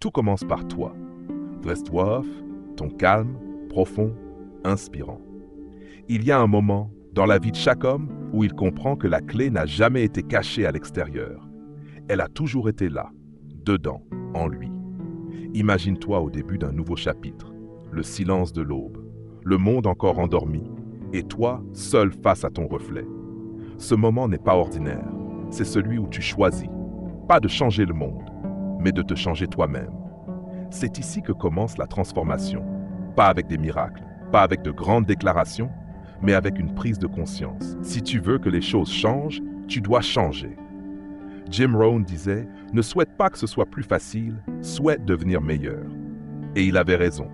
Tout commence par toi. Dresse-toi, ton calme, profond, inspirant. Il y a un moment dans la vie de chaque homme où il comprend que la clé n'a jamais été cachée à l'extérieur. Elle a toujours été là, dedans, en lui. Imagine-toi au début d'un nouveau chapitre, le silence de l'aube, le monde encore endormi, et toi, seul face à ton reflet. Ce moment n'est pas ordinaire, c'est celui où tu choisis, pas de changer le monde, mais de te changer toi-même. C'est ici que commence la transformation, pas avec des miracles, pas avec de grandes déclarations, mais avec une prise de conscience. Si tu veux que les choses changent, tu dois changer. Jim Rohn disait « Ne souhaite pas que ce soit plus facile, souhaite devenir meilleur ». Et il avait raison,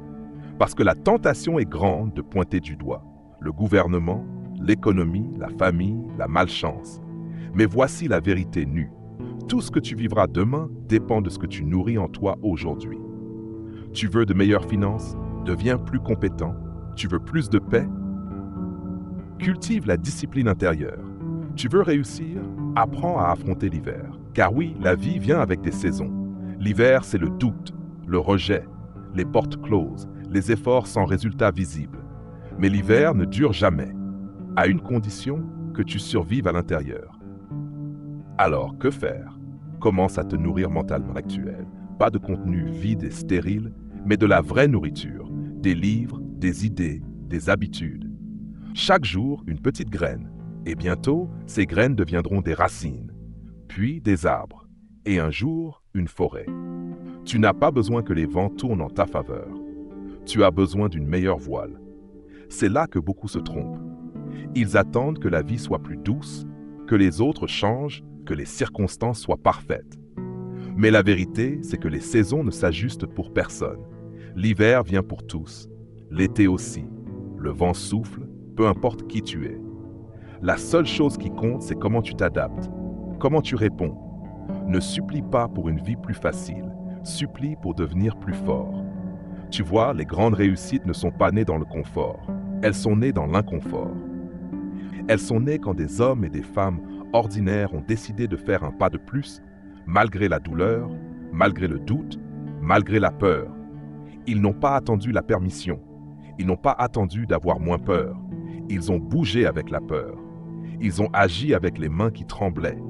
parce que la tentation est grande de pointer du doigt le gouvernement, l'économie, la famille, la malchance. Mais voici la vérité nue. Tout ce que tu vivras demain dépend de ce que tu nourris en toi aujourd'hui. Tu veux de meilleures finances? Deviens plus compétent. Tu veux plus de paix? Cultive la discipline intérieure. Tu veux réussir? Apprends à affronter l'hiver. Car oui, la vie vient avec des saisons. L'hiver, c'est le doute, le rejet, les portes closes, les efforts sans résultat visible. Mais l'hiver ne dure jamais, à une condition que tu survives à l'intérieur. Alors, que faire? Commence à te nourrir mentalement actuel. Pas de contenu vide et stérile, mais de la vraie nourriture, des livres, des idées, des habitudes. Chaque jour, une petite graine, et bientôt, ces graines deviendront des racines, puis des arbres, et un jour, une forêt. Tu n'as pas besoin que les vents tournent en ta faveur. Tu as besoin d'une meilleure voile. C'est là que beaucoup se trompent. Ils attendent que la vie soit plus douce, que les autres changent, que les circonstances soient parfaites. Mais la vérité, c'est que les saisons ne s'ajustent pour personne. L'hiver vient pour tous, l'été aussi. Le vent souffle, peu importe qui tu es. La seule chose qui compte, c'est comment tu t'adaptes, comment tu réponds. Ne supplie pas pour une vie plus facile, supplie pour devenir plus fort. Tu vois, les grandes réussites ne sont pas nées dans le confort, elles sont nées dans l'inconfort. Elles sont nées quand des hommes et des femmes ordinaires ont décidé de faire un pas de plus, malgré la douleur, malgré le doute, malgré la peur. Ils n'ont pas attendu la permission, ils n'ont pas attendu d'avoir moins peur, ils ont bougé avec la peur. Ils ont agi avec les mains qui tremblaient.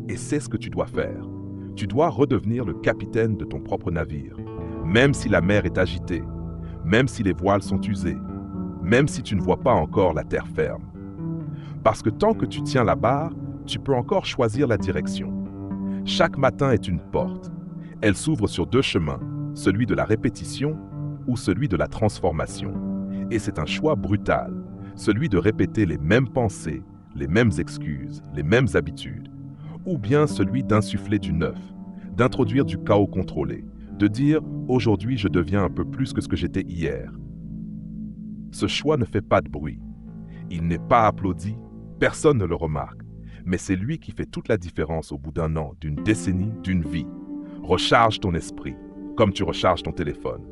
Et c'est ce que tu dois faire. Tu dois redevenir le capitaine de ton propre navire, même si la mer est agitée, même si les voiles sont usées, même si tu ne vois pas encore la terre ferme. Parce que tant que tu tiens la barre, tu peux encore choisir la direction. Chaque matin est une porte. Elle s'ouvre sur deux chemins, celui de la répétition ou celui de la transformation. Et c'est un choix brutal, celui de répéter les mêmes pensées, les mêmes excuses, les mêmes habitudes, ou bien celui d'insuffler du neuf, d'introduire du chaos contrôlé, de dire « aujourd'hui je deviens un peu plus que ce que j'étais hier ». Ce choix ne fait pas de bruit. Il n'est pas applaudi, personne ne le remarque, mais c'est lui qui fait toute la différence au bout d'un an, d'une décennie, d'une vie. Recharge ton esprit, comme tu recharges ton téléphone.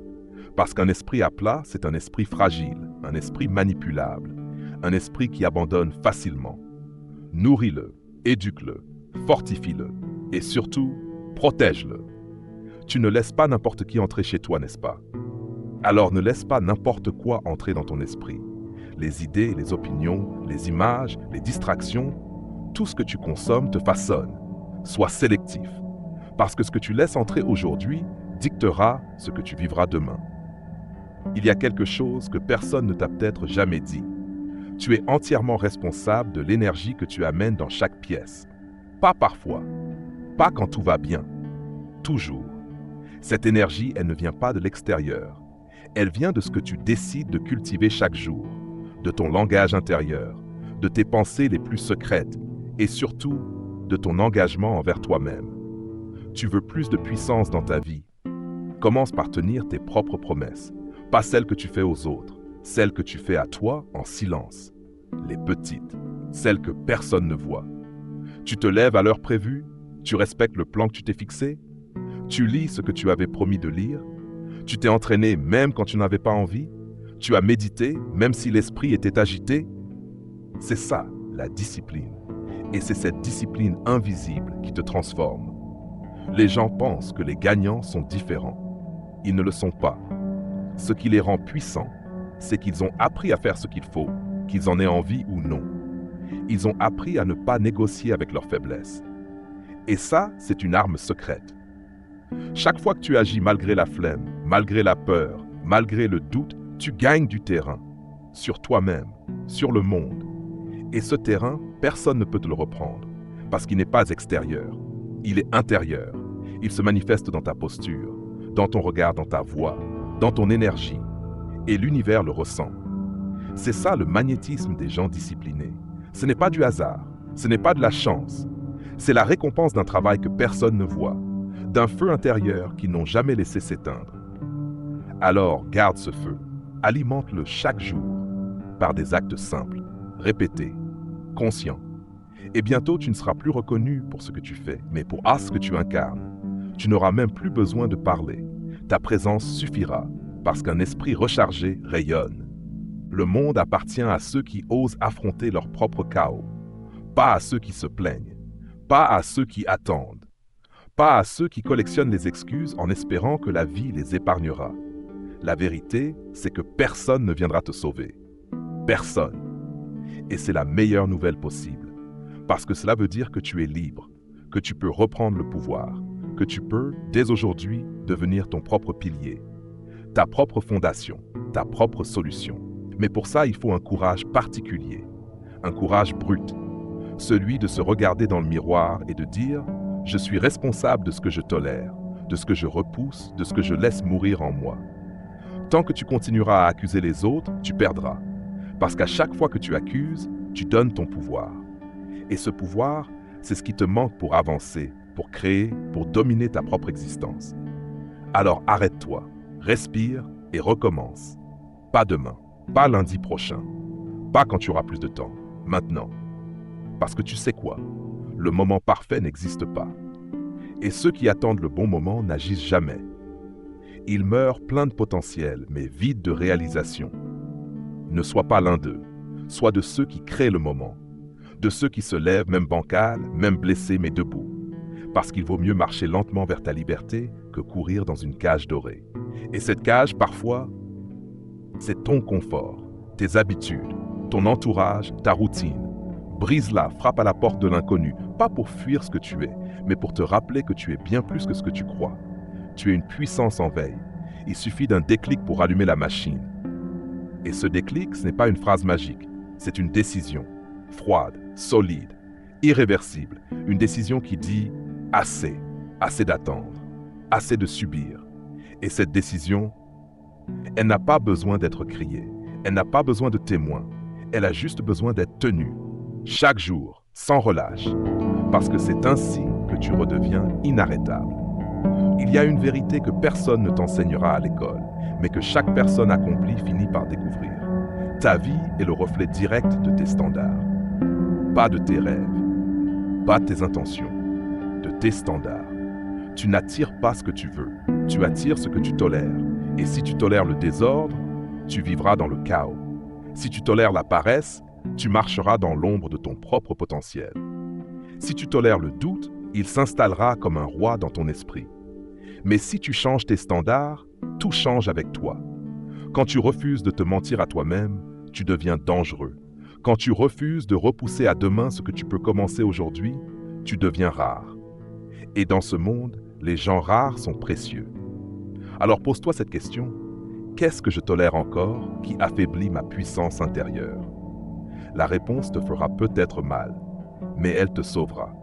Parce qu'un esprit à plat, c'est un esprit fragile, un esprit manipulable, un esprit qui abandonne facilement. Nourris-le, éduque-le, fortifie-le et surtout, protège-le. Tu ne laisses pas n'importe qui entrer chez toi, n'est-ce pas? Alors ne laisse pas n'importe quoi entrer dans ton esprit. Les idées, les opinions, les images, les distractions, tout ce que tu consommes te façonne. Sois sélectif, parce que ce que tu laisses entrer aujourd'hui dictera ce que tu vivras demain. Il y a quelque chose que personne ne t'a peut-être jamais dit. Tu es entièrement responsable de l'énergie que tu amènes dans chaque pièce. Pas parfois, pas quand tout va bien, toujours. Cette énergie, elle ne vient pas de l'extérieur. Elle vient de ce que tu décides de cultiver chaque jour, de ton langage intérieur, de tes pensées les plus secrètes et surtout de ton engagement envers toi-même. Tu veux plus de puissance dans ta vie. Commence par tenir tes propres promesses, pas celles que tu fais aux autres. Celles que tu fais à toi en silence, les petites, celles que personne ne voit. Tu te lèves à l'heure prévue, tu respectes le plan que tu t'es fixé, tu lis ce que tu avais promis de lire, tu t'es entraîné même quand tu n'avais pas envie, tu as médité même si l'esprit était agité. C'est ça, la discipline. Et c'est cette discipline invisible qui te transforme. Les gens pensent que les gagnants sont différents, Ils ne le sont pas. Ce qui les rend puissants, c'est qu'ils ont appris à faire ce qu'il faut, qu'ils en aient envie ou non. Ils ont appris à ne pas négocier avec leurs faiblesses. Et ça, c'est une arme secrète. Chaque fois que tu agis malgré la flemme, malgré la peur, malgré le doute, tu gagnes du terrain. Sur toi-même, sur le monde. Et ce terrain, personne ne peut te le reprendre, parce qu'il n'est pas extérieur. Il est intérieur. Il se manifeste dans ta posture, dans ton regard, dans ta voix, dans ton énergie. Et l'univers le ressent. C'est ça le magnétisme des gens disciplinés. Ce n'est pas du hasard, ce n'est pas de la chance. C'est la récompense d'un travail que personne ne voit, d'un feu intérieur qu'ils n'ont jamais laissé s'éteindre. Alors garde ce feu, alimente-le chaque jour, par des actes simples, répétés, conscients. Et bientôt tu ne seras plus reconnu pour ce que tu fais, mais pour ce que tu incarnes. Tu n'auras même plus besoin de parler. Ta présence suffira, parce qu'un esprit rechargé rayonne. Le monde appartient à ceux qui osent affronter leur propre chaos, pas à ceux qui se plaignent, pas à ceux qui attendent, pas à ceux qui collectionnent les excuses en espérant que la vie les épargnera. La vérité, c'est que personne ne viendra te sauver. Personne. Et c'est la meilleure nouvelle possible, parce que cela veut dire que tu es libre, que tu peux reprendre le pouvoir, que tu peux, dès aujourd'hui, devenir ton propre pilier, ta propre fondation, ta propre solution. Mais pour ça, il faut un courage particulier, un courage brut, celui de se regarder dans le miroir et de dire « Je suis responsable de ce que je tolère, de ce que je repousse, de ce que je laisse mourir en moi ». Tant que tu continueras à accuser les autres, tu perdras. Parce qu'à chaque fois que tu accuses, tu donnes ton pouvoir. Et ce pouvoir, c'est ce qui te manque pour avancer, pour créer, pour dominer ta propre existence. Alors arrête-toi, respire et recommence. Pas demain. Pas lundi prochain, pas quand tu auras plus de temps, maintenant. Parce que tu sais quoi, le moment parfait n'existe pas. Et ceux qui attendent le bon moment n'agissent jamais. Ils meurent pleins de potentiel, mais vides de réalisation. Ne sois pas l'un d'eux, sois de ceux qui créent le moment, de ceux qui se lèvent, même bancal, même blessés, mais debout. Parce qu'il vaut mieux marcher lentement vers ta liberté que courir dans une cage dorée. Et cette cage, parfois, c'est ton confort, tes habitudes, ton entourage, ta routine. Brise-la, frappe à la porte de l'inconnu, pas pour fuir ce que tu es, mais pour te rappeler que tu es bien plus que ce que tu crois. Tu es une puissance en veille. Il suffit d'un déclic pour allumer la machine. Et ce déclic, ce n'est pas une phrase magique, c'est une décision, froide, solide, irréversible. Une décision qui dit « assez, assez d'attendre, assez de subir ». Et cette décision, elle n'a pas besoin d'être criée, elle n'a pas besoin de témoins, elle a juste besoin d'être tenue, chaque jour, sans relâche, parce que c'est ainsi que tu redeviens inarrêtable. Il y a une vérité que personne ne t'enseignera à l'école, mais que chaque personne accomplie finit par découvrir. Ta vie est le reflet direct de tes standards, pas de tes rêves, pas de tes intentions, de tes standards. Tu n'attires pas ce que tu veux, tu attires ce que tu tolères. Et si tu tolères le désordre, tu vivras dans le chaos. Si tu tolères la paresse, tu marcheras dans l'ombre de ton propre potentiel. Si tu tolères le doute, il s'installera comme un roi dans ton esprit. Mais si tu changes tes standards, tout change avec toi. Quand tu refuses de te mentir à toi-même, tu deviens dangereux. Quand tu refuses de repousser à demain ce que tu peux commencer aujourd'hui, tu deviens rare. Et dans ce monde, les gens rares sont précieux. Alors pose-toi cette question, qu'est-ce que je tolère encore qui affaiblit ma puissance intérieure? La réponse te fera peut-être mal, mais elle te sauvera.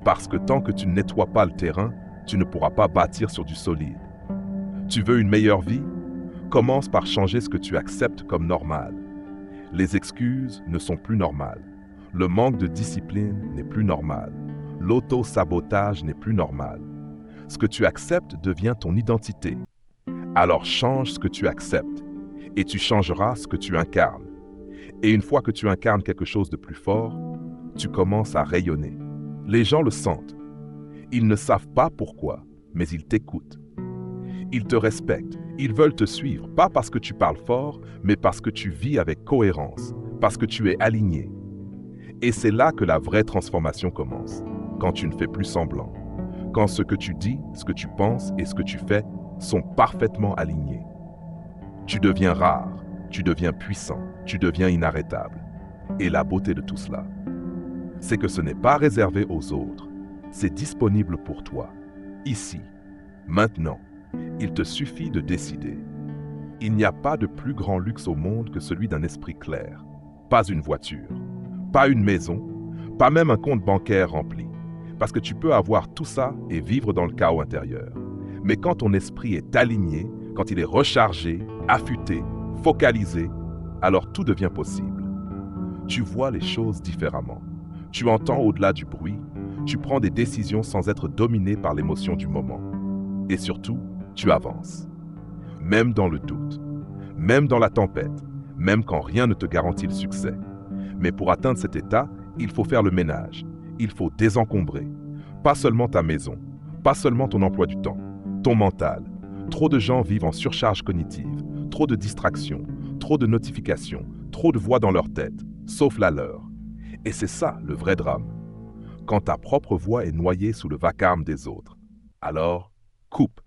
Parce que tant que tu ne nettoies pas le terrain, tu ne pourras pas bâtir sur du solide. Tu veux une meilleure vie? Commence par changer ce que tu acceptes comme normal. Les excuses ne sont plus normales. Le manque de discipline n'est plus normal. L'auto-sabotage n'est plus normal. Ce que tu acceptes devient ton identité. Alors change ce que tu acceptes et tu changeras ce que tu incarnes. Et une fois que tu incarnes quelque chose de plus fort, tu commences à rayonner. Les gens le sentent. Ils ne savent pas pourquoi, mais ils t'écoutent. Ils te respectent. Ils veulent te suivre, pas parce que tu parles fort, mais parce que tu vis avec cohérence, parce que tu es aligné. Et c'est là que la vraie transformation commence, quand tu ne fais plus semblant. Quand ce que tu dis, ce que tu penses et ce que tu fais sont parfaitement alignés. Tu deviens rare, tu deviens puissant, tu deviens inarrêtable. Et la beauté de tout cela, c'est que ce n'est pas réservé aux autres, c'est disponible pour toi, ici, maintenant. Il te suffit de décider. Il n'y a pas de plus grand luxe au monde que celui d'un esprit clair. Pas une voiture, pas une maison, pas même un compte bancaire rempli. Parce que tu peux avoir tout ça et vivre dans le chaos intérieur. Mais quand ton esprit est aligné, quand il est rechargé, affûté, focalisé, alors tout devient possible. Tu vois les choses différemment. Tu entends au-delà du bruit. Tu prends des décisions sans être dominé par l'émotion du moment. Et surtout, tu avances. Même dans le doute, même dans la tempête, même quand rien ne te garantit le succès. Mais pour atteindre cet état, il faut faire le ménage. Il faut désencombrer. Pas seulement ta maison, pas seulement ton emploi du temps, ton mental. Trop de gens vivent en surcharge cognitive, trop de distractions, trop de notifications, trop de voix dans leur tête, sauf la leur. Et c'est ça le vrai drame. Quand ta propre voix est noyée sous le vacarme des autres, alors coupe.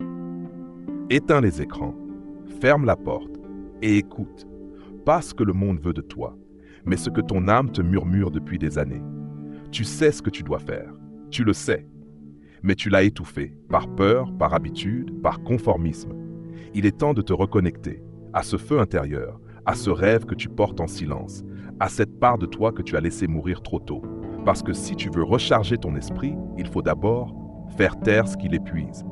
Éteins les écrans, ferme la porte et écoute. Pas ce que le monde veut de toi, mais ce que ton âme te murmure depuis des années. Tu sais ce que tu dois faire, tu le sais, mais tu l'as étouffé par peur, par habitude, par conformisme. Il est temps de te reconnecter à ce feu intérieur, à ce rêve que tu portes en silence, à cette part de toi que tu as laissé mourir trop tôt. Parce que si tu veux recharger ton esprit, il faut d'abord faire taire ce qui l'épuise.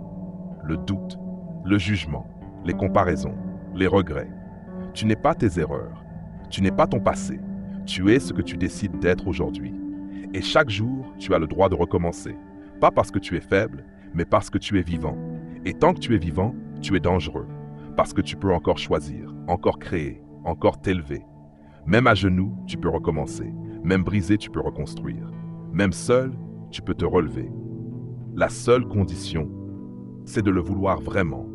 Le doute, le jugement, les comparaisons, les regrets. Tu n'es pas tes erreurs, tu n'es pas ton passé, tu es ce que tu décides d'être aujourd'hui. Et chaque jour, tu as le droit de recommencer. Pas parce que tu es faible, mais parce que tu es vivant. Et tant que tu es vivant, tu es dangereux. Parce que tu peux encore choisir, encore créer, encore t'élever. Même à genoux, tu peux recommencer. Même brisé, tu peux reconstruire. Même seul, tu peux te relever. La seule condition, c'est de le vouloir vraiment.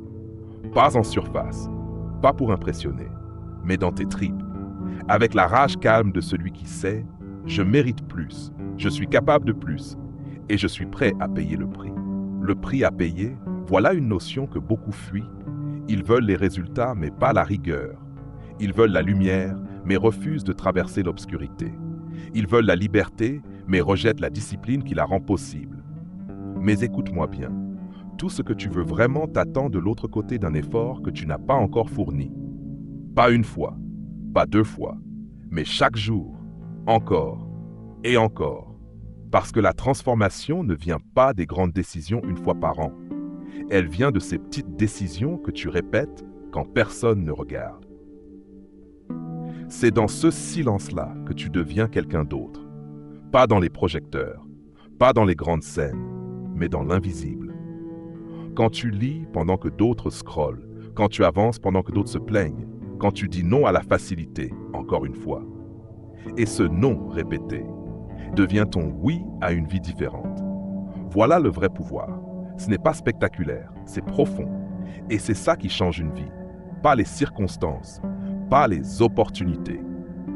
Pas en surface, pas pour impressionner, mais dans tes tripes. Avec la rage calme de celui qui sait, je mérite plus, je suis capable de plus, et je suis prêt à payer le prix. Le prix à payer, voilà une notion que beaucoup fuient. Ils veulent les résultats, mais pas la rigueur. Ils veulent la lumière, mais refusent de traverser l'obscurité. Ils veulent la liberté, mais rejettent la discipline qui la rend possible. Mais écoute-moi bien, tout ce que tu veux vraiment t'attend de l'autre côté d'un effort que tu n'as pas encore fourni. Pas une fois, pas deux fois, mais chaque jour, encore et encore. Parce que la transformation ne vient pas des grandes décisions une fois par an. Elle vient de ces petites décisions que tu répètes quand personne ne regarde. C'est dans ce silence-là que tu deviens quelqu'un d'autre. Pas dans les projecteurs, pas dans les grandes scènes, mais dans l'invisible. Quand tu lis pendant que d'autres scrollent, quand tu avances pendant que d'autres se plaignent, quand tu dis non à la facilité, encore une fois. Et ce non répété devient ton oui à une vie différente. Voilà le vrai pouvoir. Ce n'est pas spectaculaire, c'est profond. Et c'est ça qui change une vie. Pas les circonstances, pas les opportunités.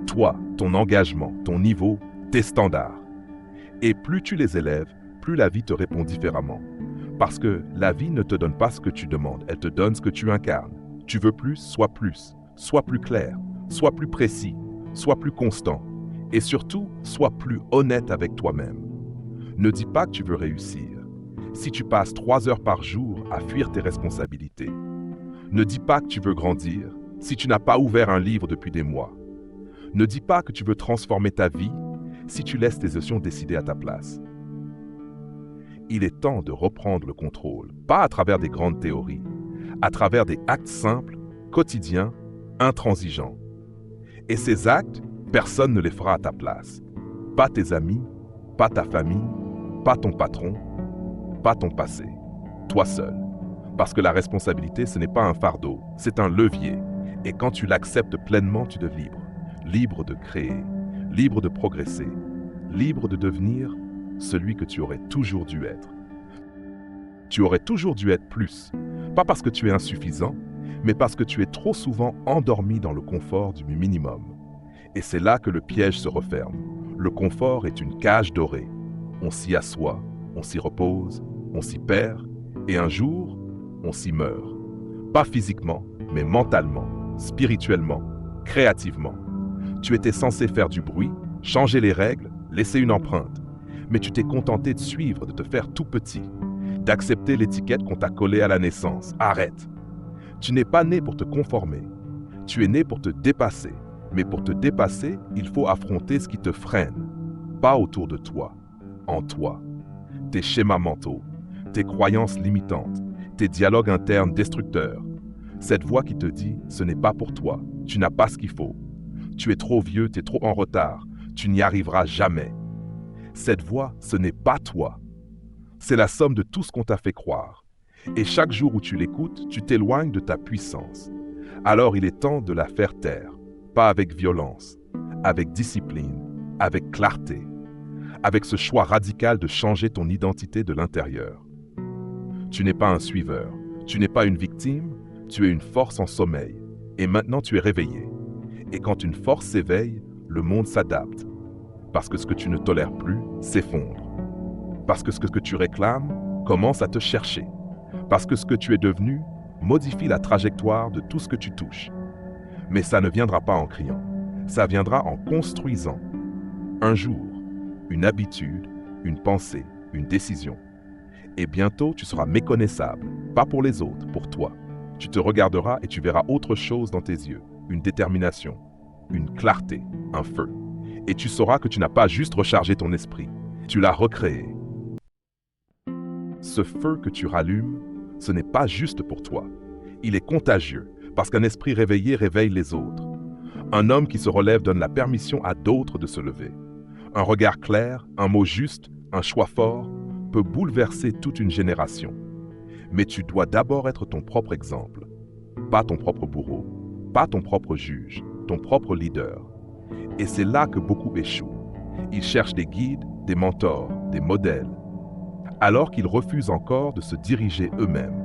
Toi, ton engagement, ton niveau, tes standards. Et plus tu les élèves, plus la vie te répond différemment. Parce que la vie ne te donne pas ce que tu demandes, elle te donne ce que tu incarnes. Tu veux plus, sois plus clair, sois plus précis, sois plus constant. Et surtout, sois plus honnête avec toi-même. Ne dis pas que tu veux réussir. Si tu passes 3 heures par jour à fuir tes responsabilités. Ne dis pas que tu veux grandir si tu n'as pas ouvert un livre depuis des mois. Ne dis pas que tu veux transformer ta vie si tu laisses tes émotions décider à ta place. Il est temps de reprendre le contrôle, pas à travers des grandes théories, à travers des actes simples, quotidiens, intransigeants. Et ces actes, personne ne les fera à ta place. Pas tes amis, pas ta famille, pas ton patron, pas ton passé. Toi seul. Parce que la responsabilité, ce n'est pas un fardeau, c'est un levier. Et quand tu l'acceptes pleinement, tu deviens libre. Libre de créer, libre de progresser, libre de devenir celui que tu aurais toujours dû être. Tu aurais toujours dû être plus, pas parce que tu es insuffisant, mais parce que tu es trop souvent endormi dans le confort du minimum. Et c'est là que le piège se referme. Le confort est une cage dorée. On s'y assoit, on s'y repose, on s'y perd, et un jour, on s'y meurt. Pas physiquement, mais mentalement, spirituellement, créativement. Tu étais censé faire du bruit, changer les règles, laisser une empreinte. Mais tu t'es contenté de suivre, de te faire tout petit, d'accepter l'étiquette qu'on t'a collée à la naissance. Arrête! Tu n'es pas né pour te conformer. Tu es né pour te dépasser. Mais pour te dépasser, il faut affronter ce qui te freine. Pas autour de toi, en toi. Tes schémas mentaux, tes croyances limitantes, tes dialogues internes destructeurs. Cette voix qui te dit « ce n'est pas pour toi, tu n'as pas ce qu'il faut. Tu es trop vieux, tu es trop en retard, tu n'y arriveras jamais. » Cette voix, ce n'est pas toi. C'est la somme de tout ce qu'on t'a fait croire. Et chaque jour où tu l'écoutes, tu t'éloignes de ta puissance. Alors il est temps de la faire taire, pas avec violence, avec discipline, avec clarté, avec ce choix radical de changer ton identité de l'intérieur. Tu n'es pas un suiveur, tu n'es pas une victime, tu es une force en sommeil. Et maintenant tu es réveillé. Et quand une force s'éveille, le monde s'adapte. Parce que ce que tu ne tolères plus s'effondre. Parce que ce que tu réclames commence à te chercher. Parce que ce que tu es devenu modifie la trajectoire de tout ce que tu touches. Mais ça ne viendra pas en criant. Ça viendra en construisant. Un jour, une habitude, une pensée, une décision. Et bientôt, tu seras méconnaissable, pas pour les autres, pour toi. Tu te regarderas et tu verras autre chose dans tes yeux, une détermination, une clarté, un feu. Et tu sauras que tu n'as pas juste rechargé ton esprit, tu l'as recréé. Ce feu que tu rallumes, ce n'est pas juste pour toi. Il est contagieux, parce qu'un esprit réveillé réveille les autres. Un homme qui se relève donne la permission à d'autres de se lever. Un regard clair, un mot juste, un choix fort, peut bouleverser toute une génération. Mais tu dois d'abord être ton propre exemple, pas ton propre bourreau, pas ton propre juge, ton propre leader. Et c'est là que beaucoup échouent. Ils cherchent des guides, des mentors, des modèles, alors qu'ils refusent encore de se diriger eux-mêmes.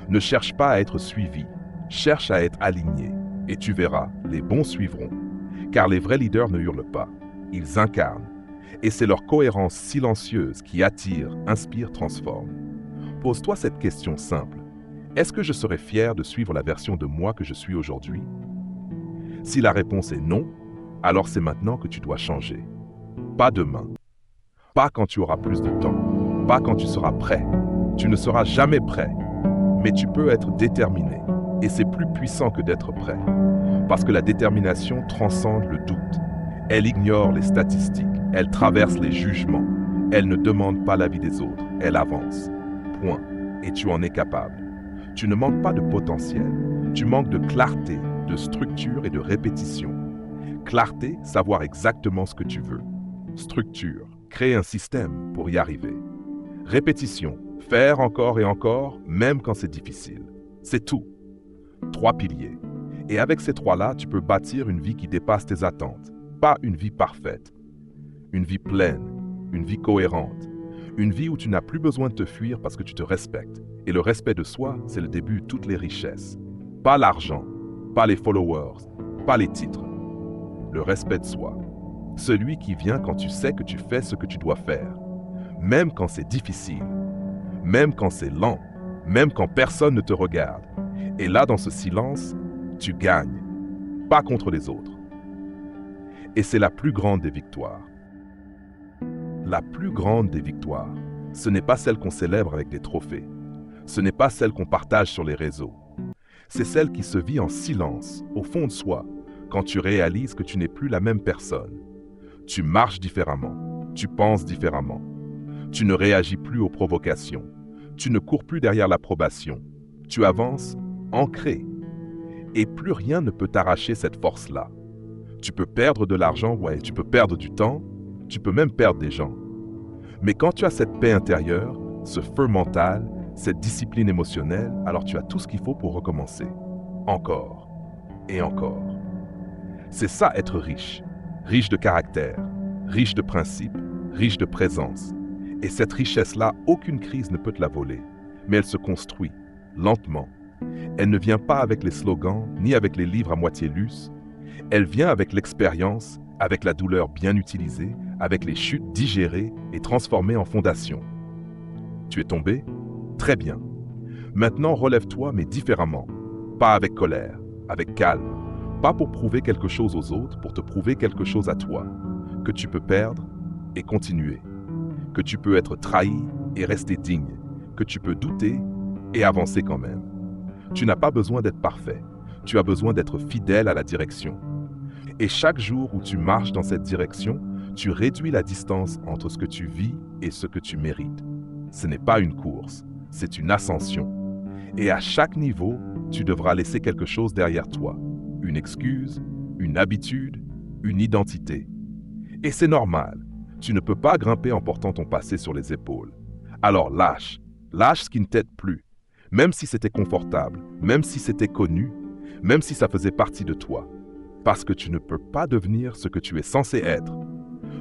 Ne cherche pas à être suivi, cherche à être aligné. Et tu verras, les bons suivront. Car les vrais leaders ne hurlent pas, ils incarnent. Et c'est leur cohérence silencieuse qui attire, inspire, transforme. Pose-toi cette question simple. Est-ce que je serais fier de suivre la version de moi que je suis aujourd'hui? Si la réponse est non, alors c'est maintenant que tu dois changer. Pas demain. Pas quand tu auras plus de temps. Pas quand tu seras prêt. Tu ne seras jamais prêt. Mais tu peux être déterminé. Et c'est plus puissant que d'être prêt. Parce que la détermination transcende le doute. Elle ignore les statistiques. Elle traverse les jugements. Elle ne demande pas l'avis des autres. Elle avance. Point. Et tu en es capable. Tu ne manques pas de potentiel. Tu manques de clarté, de structure et de répétition. Clarté, savoir exactement ce que tu veux. Structure, créer un système pour y arriver. Répétition, faire encore et encore, même quand c'est difficile. C'est tout. 3 piliers. Et avec ces 3-là, tu peux bâtir une vie qui dépasse tes attentes. Pas une vie parfaite. Une vie pleine, une vie cohérente. Une vie où tu n'as plus besoin de te fuir parce que tu te respectes. Et le respect de soi, c'est le début de toutes les richesses. Pas l'argent, pas les followers, pas les titres. Le respect de soi. Celui qui vient quand tu sais que tu fais ce que tu dois faire. Même quand c'est difficile. Même quand c'est lent. Même quand personne ne te regarde. Et là, dans ce silence, tu gagnes. Pas contre les autres. Et c'est la plus grande des victoires. La plus grande des victoires, ce n'est pas celle qu'on célèbre avec des trophées. Ce n'est pas celle qu'on partage sur les réseaux. C'est celle qui se vit en silence, au fond de soi, quand tu réalises que tu n'es plus la même personne. Tu marches différemment, tu penses différemment. Tu ne réagis plus aux provocations. Tu ne cours plus derrière l'approbation. Tu avances ancré. Et plus rien ne peut t'arracher cette force-là. Tu peux perdre de l'argent, ouais, tu peux perdre du temps, tu peux même perdre des gens. Mais quand tu as cette paix intérieure, ce feu mental, cette discipline émotionnelle, alors tu as tout ce qu'il faut pour recommencer. Encore et encore. C'est ça être riche. Riche de caractère, riche de principes, riche de présence. Et cette richesse-là, aucune crise ne peut te la voler. Mais elle se construit, lentement. Elle ne vient pas avec les slogans, ni avec les livres à moitié lus. Elle vient avec l'expérience, avec la douleur bien utilisée, avec les chutes digérées et transformées en fondation. Tu es tombé? Très bien. Maintenant, relève-toi, mais différemment. Pas avec colère, avec calme. Pas pour prouver quelque chose aux autres, pour te prouver quelque chose à toi. Que tu peux perdre et continuer. Que tu peux être trahi et rester digne. Que tu peux douter et avancer quand même. Tu n'as pas besoin d'être parfait. Tu as besoin d'être fidèle à la direction. Et chaque jour où tu marches dans cette direction, tu réduis la distance entre ce que tu vis et ce que tu mérites. Ce n'est pas une course, c'est une ascension. Et à chaque niveau, tu devras laisser quelque chose derrière toi. Une excuse, une habitude, une identité. Et c'est normal. Tu ne peux pas grimper en portant ton passé sur les épaules. Alors lâche. Lâche ce qui ne t'aide plus. Même si c'était confortable, même si c'était connu, même si ça faisait partie de toi. Parce que tu ne peux pas devenir ce que tu es censé être,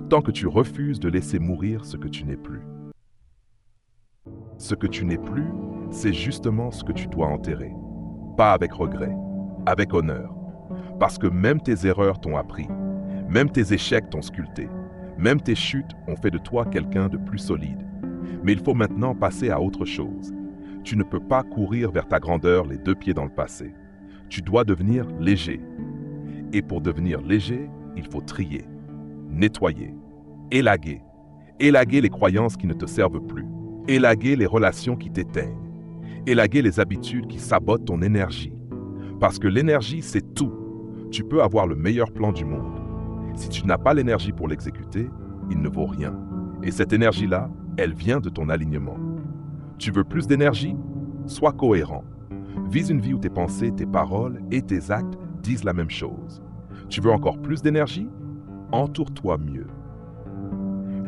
tant que tu refuses de laisser mourir ce que tu n'es plus. Ce que tu n'es plus, c'est justement ce que tu dois enterrer. Pas avec regret, avec honneur. Parce que même tes erreurs t'ont appris, même tes échecs t'ont sculpté, même tes chutes ont fait de toi quelqu'un de plus solide. Mais il faut maintenant passer à autre chose. Tu ne peux pas courir vers ta grandeur les deux pieds dans le passé. Tu dois devenir léger. Et pour devenir léger, il faut trier, nettoyer, élaguer. Élaguer les croyances qui ne te servent plus. Élaguer les relations qui t'éteignent. Élaguer les habitudes qui sabotent ton énergie. Parce que l'énergie, c'est tout. Tu peux avoir le meilleur plan du monde. Si tu n'as pas l'énergie pour l'exécuter, il ne vaut rien. Et cette énergie-là, elle vient de ton alignement. Tu veux plus d'énergie? Sois cohérent. Vise une vie où tes pensées, tes paroles et tes actes disent la même chose. Tu veux encore plus d'énergie? Entoure-toi mieux.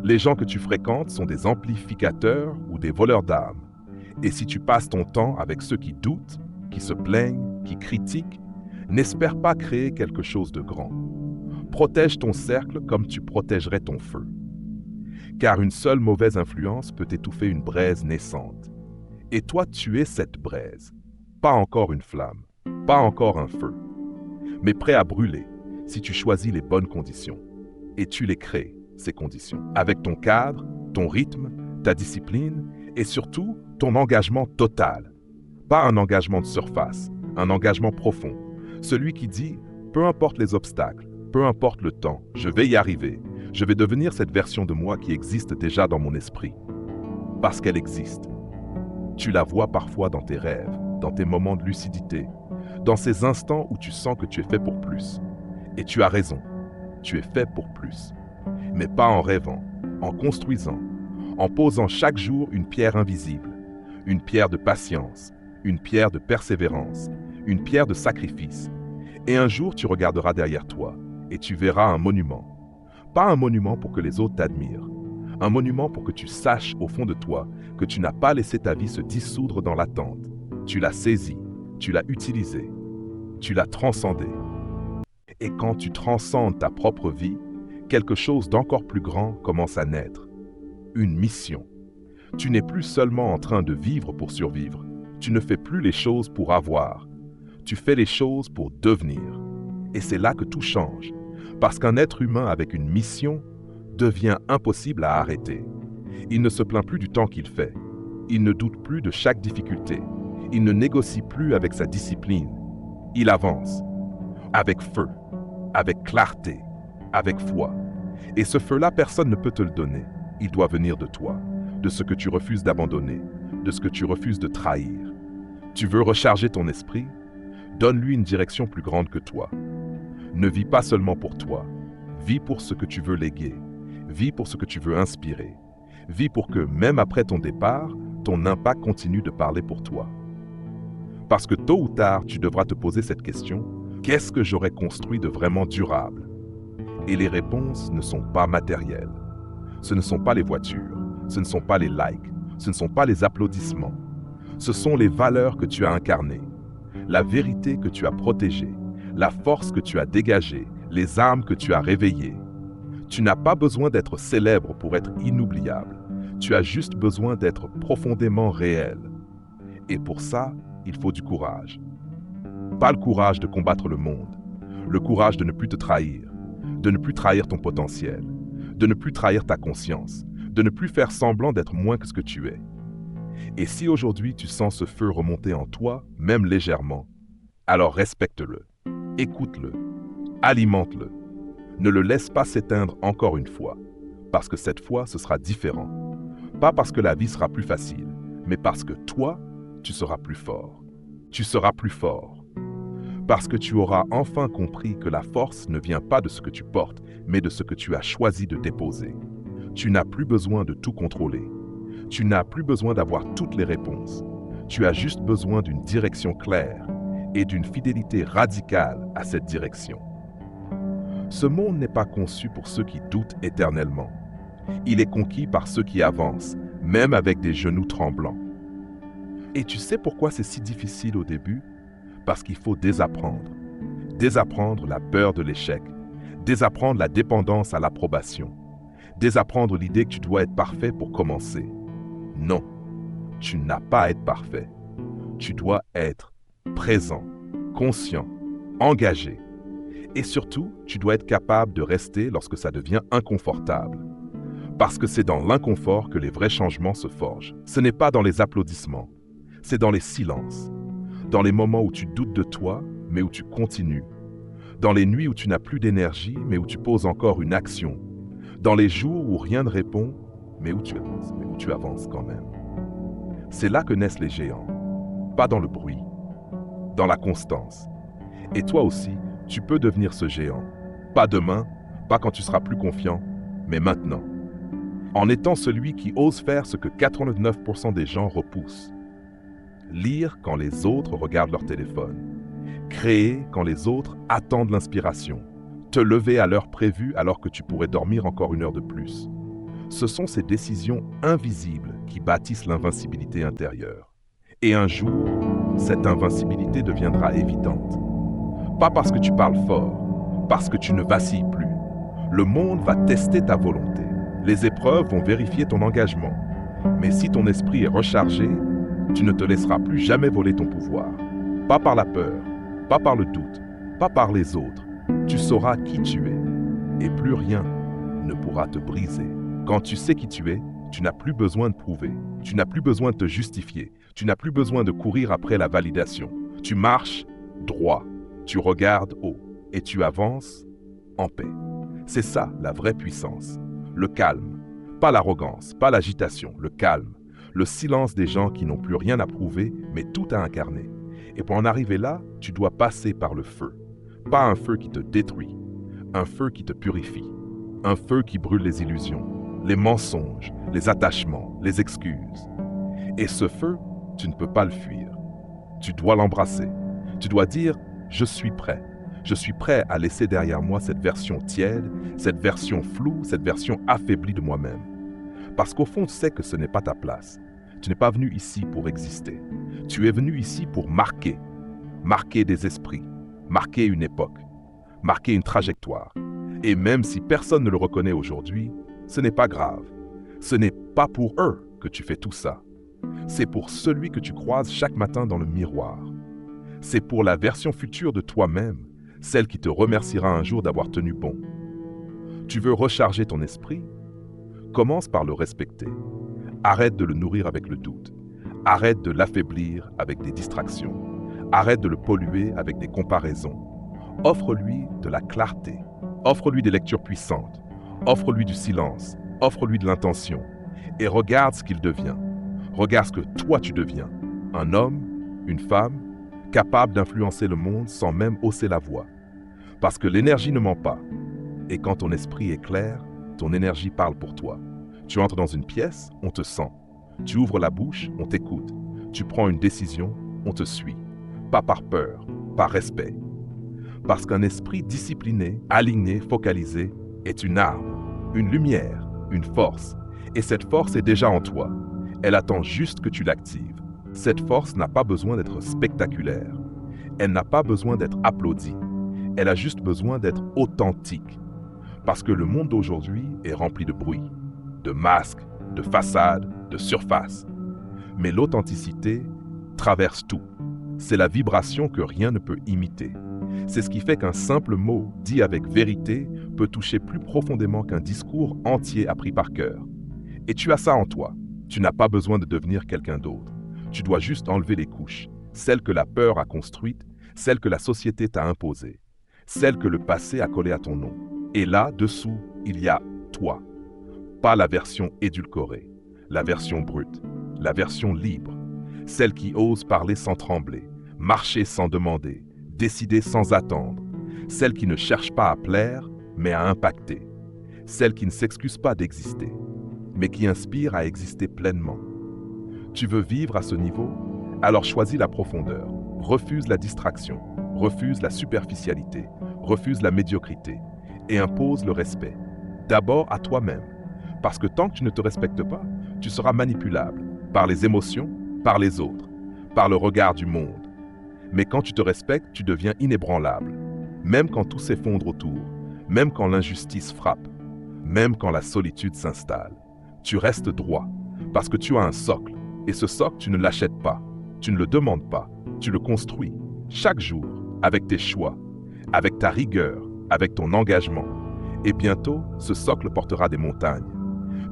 Les gens que tu fréquentes sont des amplificateurs ou des voleurs d'âme. Et si tu passes ton temps avec ceux qui doutent, qui se plaignent, qui critiquent, n'espère pas créer quelque chose de grand. Protège ton cercle comme tu protégerais ton feu. Car une seule mauvaise influence peut étouffer une braise naissante. Et toi, tu es cette braise. Pas encore une flamme, pas encore un feu, mais prêt à brûler si tu choisis les bonnes conditions. Et tu les crées, ces conditions, avec ton cadre, ton rythme, ta discipline et surtout ton engagement total. Pas un engagement de surface, un engagement profond. Celui qui dit, peu importe les obstacles, peu importe le temps, je vais y arriver. Je vais devenir cette version de moi qui existe déjà dans mon esprit. Parce qu'elle existe. Tu la vois parfois dans tes rêves, dans tes moments de lucidité, dans ces instants où tu sens que tu es fait pour plus. Et tu as raison, tu es fait pour plus. Mais pas en rêvant, en construisant, en posant chaque jour une pierre invisible, une pierre de patience, une pierre de persévérance, une pierre de sacrifice. Et un jour, tu regarderas derrière toi et tu verras un monument. Pas un monument pour que les autres t'admirent, un monument pour que tu saches au fond de toi que tu n'as pas laissé ta vie se dissoudre dans l'attente. Tu l'as saisie, tu l'as utilisée, tu l'as transcendée. Et quand tu transcendes ta propre vie, quelque chose d'encore plus grand commence à naître. Une mission. Tu n'es plus seulement en train de vivre pour survivre. Tu ne fais plus les choses pour avoir. Tu fais les choses pour devenir. Et c'est là que tout change. Parce qu'un être humain avec une mission devient impossible à arrêter. Il ne se plaint plus du temps qu'il fait. Il ne doute plus de chaque difficulté. Il ne négocie plus avec sa discipline. Il avance. Avec feu, avec clarté, avec foi. Et ce feu-là, personne ne peut te le donner. Il doit venir de toi, de ce que tu refuses d'abandonner, de ce que tu refuses de trahir. Tu veux recharger ton esprit? Donne-lui une direction plus grande que toi. Ne vis pas seulement pour toi. Vis pour ce que tu veux léguer. Vis pour ce que tu veux inspirer. Vis pour que, même après ton départ, ton impact continue de parler pour toi. Parce que tôt ou tard, tu devras te poser cette question: qu'est-ce que j'aurais construit de vraiment durable? Et les réponses ne sont pas matérielles. Ce ne sont pas les voitures, ce ne sont pas les likes, ce ne sont pas les applaudissements. Ce sont les valeurs que tu as incarnées, la vérité que tu as protégée, la force que tu as dégagée, les âmes que tu as réveillées. Tu n'as pas besoin d'être célèbre pour être inoubliable. Tu as juste besoin d'être profondément réel. Et pour ça, il faut du courage. Pas le courage de combattre le monde, le courage de ne plus te trahir, de ne plus trahir ton potentiel, de ne plus trahir ta conscience, de ne plus faire semblant d'être moins que ce que tu es. Et si aujourd'hui tu sens ce feu remonter en toi, même légèrement, alors respecte-le, écoute-le, alimente-le. Ne le laisse pas s'éteindre encore une fois, parce que cette fois ce sera différent. Pas parce que la vie sera plus facile, mais parce que toi, tu seras plus fort. Tu seras plus fort. Parce que tu auras enfin compris que la force ne vient pas de ce que tu portes, mais de ce que tu as choisi de déposer. Tu n'as plus besoin de tout contrôler. Tu n'as plus besoin d'avoir toutes les réponses. Tu as juste besoin d'une direction claire et d'une fidélité radicale à cette direction. Ce monde n'est pas conçu pour ceux qui doutent éternellement. Il est conquis par ceux qui avancent, même avec des genoux tremblants. Et tu sais pourquoi c'est si difficile au début? Parce qu'il faut désapprendre. Désapprendre la peur de l'échec. Désapprendre la dépendance à l'approbation. Désapprendre l'idée que tu dois être parfait pour commencer. Non, tu n'as pas à être parfait. Tu dois être présent, conscient, engagé. Et surtout, tu dois être capable de rester lorsque ça devient inconfortable. Parce que c'est dans l'inconfort que les vrais changements se forgent. Ce n'est pas dans les applaudissements, c'est dans les silences. Dans les moments où tu doutes de toi, mais où tu continues. Dans les nuits où tu n'as plus d'énergie, mais où tu poses encore une action. Dans les jours où rien ne répond, mais où tu avances quand même. C'est là que naissent les géants. Pas dans le bruit, dans la constance. Et toi aussi, tu peux devenir ce géant. Pas demain, pas quand tu seras plus confiant, mais maintenant. En étant celui qui ose faire ce que 89% des gens repoussent. Lire quand les autres regardent leur téléphone. Créer quand les autres attendent l'inspiration. Te lever à l'heure prévue alors que tu pourrais dormir encore une heure de plus. Ce sont ces décisions invisibles qui bâtissent l'invincibilité intérieure. Et un jour, cette invincibilité deviendra évidente. Pas parce que tu parles fort, parce que tu ne vacilles plus. Le monde va tester ta volonté. Les épreuves vont vérifier ton engagement. Mais si ton esprit est rechargé, tu ne te laisseras plus jamais voler ton pouvoir. Pas par la peur, pas par le doute, pas par les autres. Tu sauras qui tu es. Et plus rien ne pourra te briser. Quand tu sais qui tu es, tu n'as plus besoin de prouver. Tu n'as plus besoin de te justifier. Tu n'as plus besoin de courir après la validation. Tu marches droit. Tu regardes haut. Et tu avances en paix. C'est ça la vraie puissance. Le calme. Pas l'arrogance, pas l'agitation. Le calme. Le silence des gens qui n'ont plus rien à prouver, mais tout à incarner. Et pour en arriver là, tu dois passer par le feu. Pas un feu qui te détruit. Un feu qui te purifie. Un feu qui brûle les illusions, les mensonges, les attachements, les excuses. Et ce feu, tu ne peux pas le fuir. Tu dois l'embrasser. Tu dois dire « Je suis prêt. Je suis prêt à laisser derrière moi cette version tiède, cette version floue, cette version affaiblie de moi-même. » Parce qu'au fond, tu sais que ce n'est pas ta place. Tu n'es pas venu ici pour exister. Tu es venu ici pour marquer. Marquer des esprits. Marquer une époque. Marquer une trajectoire. Et même si personne ne le reconnaît aujourd'hui, ce n'est pas grave. Ce n'est pas pour eux que tu fais tout ça. C'est pour celui que tu croises chaque matin dans le miroir. C'est pour la version future de toi-même, celle qui te remerciera un jour d'avoir tenu bon. Tu veux recharger ton esprit? Commence par le respecter. Arrête de le nourrir avec le doute. Arrête de l'affaiblir avec des distractions. Arrête de le polluer avec des comparaisons. Offre-lui de la clarté. Offre-lui des lectures puissantes. Offre-lui du silence. Offre-lui de l'intention. Et regarde ce qu'il devient. Regarde ce que toi tu deviens. Un homme, une femme, capable d'influencer le monde sans même hausser la voix. Parce que l'énergie ne ment pas. Et quand ton esprit est clair, ton énergie parle pour toi. Tu entres dans une pièce, on te sent. Tu ouvres la bouche, on t'écoute. Tu prends une décision, on te suit. Pas par peur, par respect. Parce qu'un esprit discipliné, aligné, focalisé, est une arme, une lumière, une force. Et cette force est déjà en toi. Elle attend juste que tu l'actives. Cette force n'a pas besoin d'être spectaculaire. Elle n'a pas besoin d'être applaudie. Elle a juste besoin d'être authentique. Parce que le monde d'aujourd'hui est rempli de bruit, de masques, de façades, de surfaces. Mais l'authenticité traverse tout. C'est la vibration que rien ne peut imiter. C'est ce qui fait qu'un simple mot dit avec vérité peut toucher plus profondément qu'un discours entier appris par cœur. Et tu as ça en toi. Tu n'as pas besoin de devenir quelqu'un d'autre. Tu dois juste enlever les couches, celles que la peur a construites, celles que la société t'a imposées, celles que le passé a collées à ton nom. Et là, dessous, il y a toi. Pas la version édulcorée, la version brute, la version libre, celle qui ose parler sans trembler, marcher sans demander, décider sans attendre, celle qui ne cherche pas à plaire, mais à impacter, celle qui ne s'excuse pas d'exister, mais qui inspire à exister pleinement. Tu veux vivre à ce niveau? Alors choisis la profondeur, refuse la distraction, refuse la superficialité, refuse la médiocrité et impose le respect. D'abord à toi-même, parce que tant que tu ne te respectes pas, tu seras manipulable par les émotions, par les autres, par le regard du monde. Mais quand tu te respectes, tu deviens inébranlable, même quand tout s'effondre autour, même quand l'injustice frappe, même quand la solitude s'installe. Tu restes droit, parce que tu as un socle, et ce socle, tu ne l'achètes pas, tu ne le demandes pas, tu le construis, chaque jour, avec tes choix, avec ta rigueur, avec ton engagement. Et bientôt, ce socle portera des montagnes,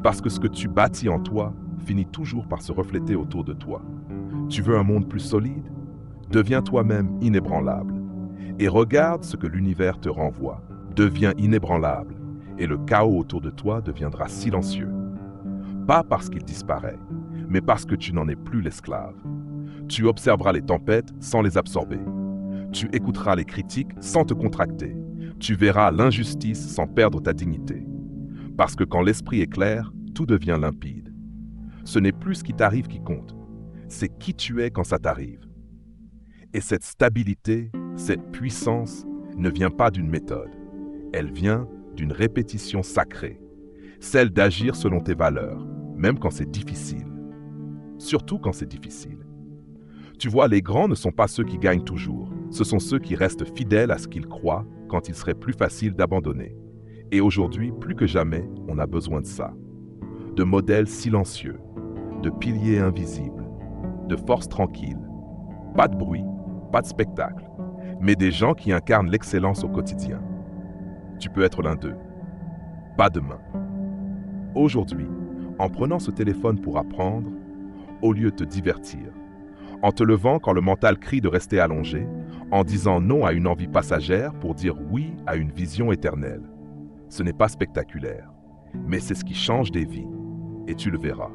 parce que ce que tu bâtis en toi finit toujours par se refléter autour de toi. Tu veux un monde plus solide? Deviens toi-même inébranlable, et regarde ce que l'univers te renvoie. Deviens inébranlable, et le chaos autour de toi deviendra silencieux. Pas parce qu'il disparaît, mais parce que tu n'en es plus l'esclave. Tu observeras les tempêtes sans les absorber. Tu écouteras les critiques sans te contracter. Tu verras l'injustice sans perdre ta dignité. Parce que quand l'esprit est clair, tout devient limpide. Ce n'est plus ce qui t'arrive qui compte, c'est qui tu es quand ça t'arrive. Et cette stabilité, cette puissance ne vient pas d'une méthode. Elle vient d'une répétition sacrée, celle d'agir selon tes valeurs, même quand c'est difficile. Surtout quand c'est difficile. Tu vois, les grands ne sont pas ceux qui gagnent toujours. Ce sont ceux qui restent fidèles à ce qu'ils croient quand il serait plus facile d'abandonner. Et aujourd'hui, plus que jamais, on a besoin de ça. De modèles silencieux, de piliers invisibles, de forces tranquilles. Pas de bruit, pas de spectacle, mais des gens qui incarnent l'excellence au quotidien. Tu peux être l'un d'eux. Pas demain. Aujourd'hui, en prenant ce téléphone pour apprendre, au lieu de te divertir, en te levant quand le mental crie de rester allongé, en disant non à une envie passagère pour dire oui à une vision éternelle. Ce n'est pas spectaculaire, mais c'est ce qui change des vies, et tu le verras.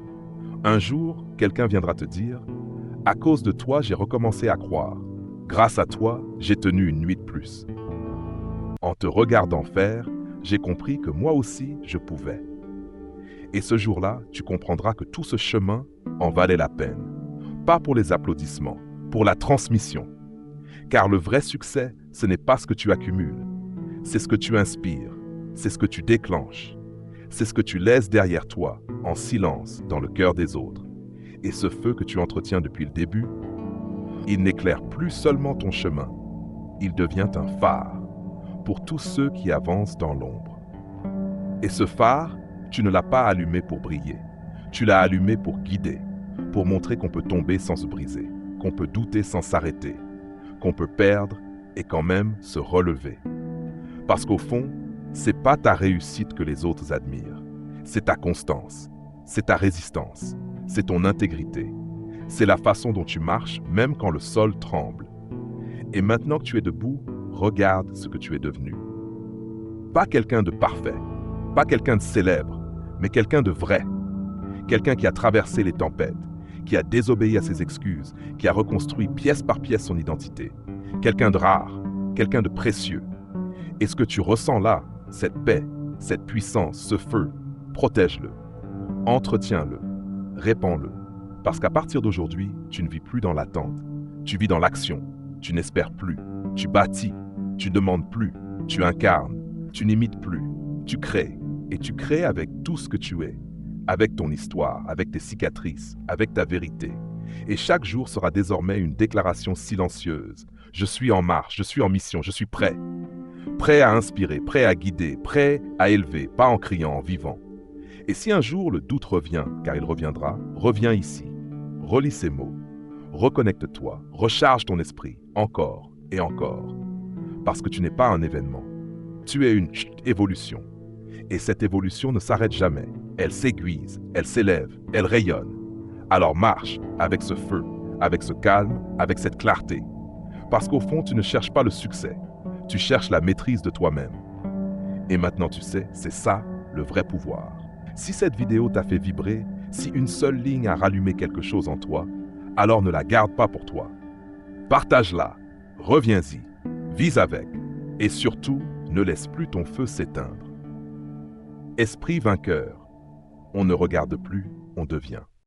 Un jour, quelqu'un viendra te dire « À cause de toi, j'ai recommencé à croire. Grâce à toi, j'ai tenu une nuit de plus. » En te regardant faire, j'ai compris que moi aussi, je pouvais. Et ce jour-là, tu comprendras que tout ce chemin en valait la peine. Pas pour les applaudissements, pour la transmission. Car le vrai succès, ce n'est pas ce que tu accumules. C'est ce que tu inspires, c'est ce que tu déclenches. C'est ce que tu laisses derrière toi, en silence, dans le cœur des autres. Et ce feu que tu entretiens depuis le début, il n'éclaire plus seulement ton chemin, il devient un phare pour tous ceux qui avancent dans l'ombre. Et ce phare, tu ne l'as pas allumé pour briller, tu l'as allumé pour guider, pour montrer qu'on peut tomber sans se briser, qu'on peut douter sans s'arrêter, qu'on peut perdre et quand même se relever. Parce qu'au fond, c'est pas ta réussite que les autres admirent, c'est ta constance, c'est ta résistance, c'est ton intégrité, c'est la façon dont tu marches même quand le sol tremble. Et maintenant que tu es debout, regarde ce que tu es devenu. Pas quelqu'un de parfait, pas quelqu'un de célèbre, mais quelqu'un de vrai. Quelqu'un qui a traversé les tempêtes, qui a désobéi à ses excuses, qui a reconstruit pièce par pièce son identité. Quelqu'un de rare, quelqu'un de précieux. Et ce que tu ressens là, cette paix, cette puissance, ce feu, protège-le, entretiens-le, répands-le. Parce qu'à partir d'aujourd'hui, tu ne vis plus dans l'attente, tu vis dans l'action, tu n'espères plus, tu bâtis, tu ne demandes plus, tu incarnes, tu n'imites plus, tu crées, et tu crées avec tout ce que tu es, avec ton histoire, avec tes cicatrices, avec ta vérité. Et chaque jour sera désormais une déclaration silencieuse. Je suis en marche, je suis en mission, je suis prêt. Prêt à inspirer, prêt à guider, prêt à élever, pas en criant, en vivant. Et si un jour le doute revient, car il reviendra, reviens ici, relis ces mots, reconnecte-toi, recharge ton esprit, encore et encore. Parce que tu n'es pas un événement, tu es une évolution. Et cette évolution ne s'arrête jamais. Elle s'aiguise, elle s'élève, elle rayonne. Alors marche avec ce feu, avec ce calme, avec cette clarté. Parce qu'au fond, tu ne cherches pas le succès, tu cherches la maîtrise de toi-même. Et maintenant, tu sais, c'est ça le vrai pouvoir. Si cette vidéo t'a fait vibrer, si une seule ligne a rallumé quelque chose en toi, alors ne la garde pas pour toi. Partage-la, reviens-y, vis avec, et surtout, ne laisse plus ton feu s'éteindre. Esprit vainqueur, on ne regarde plus, on devient.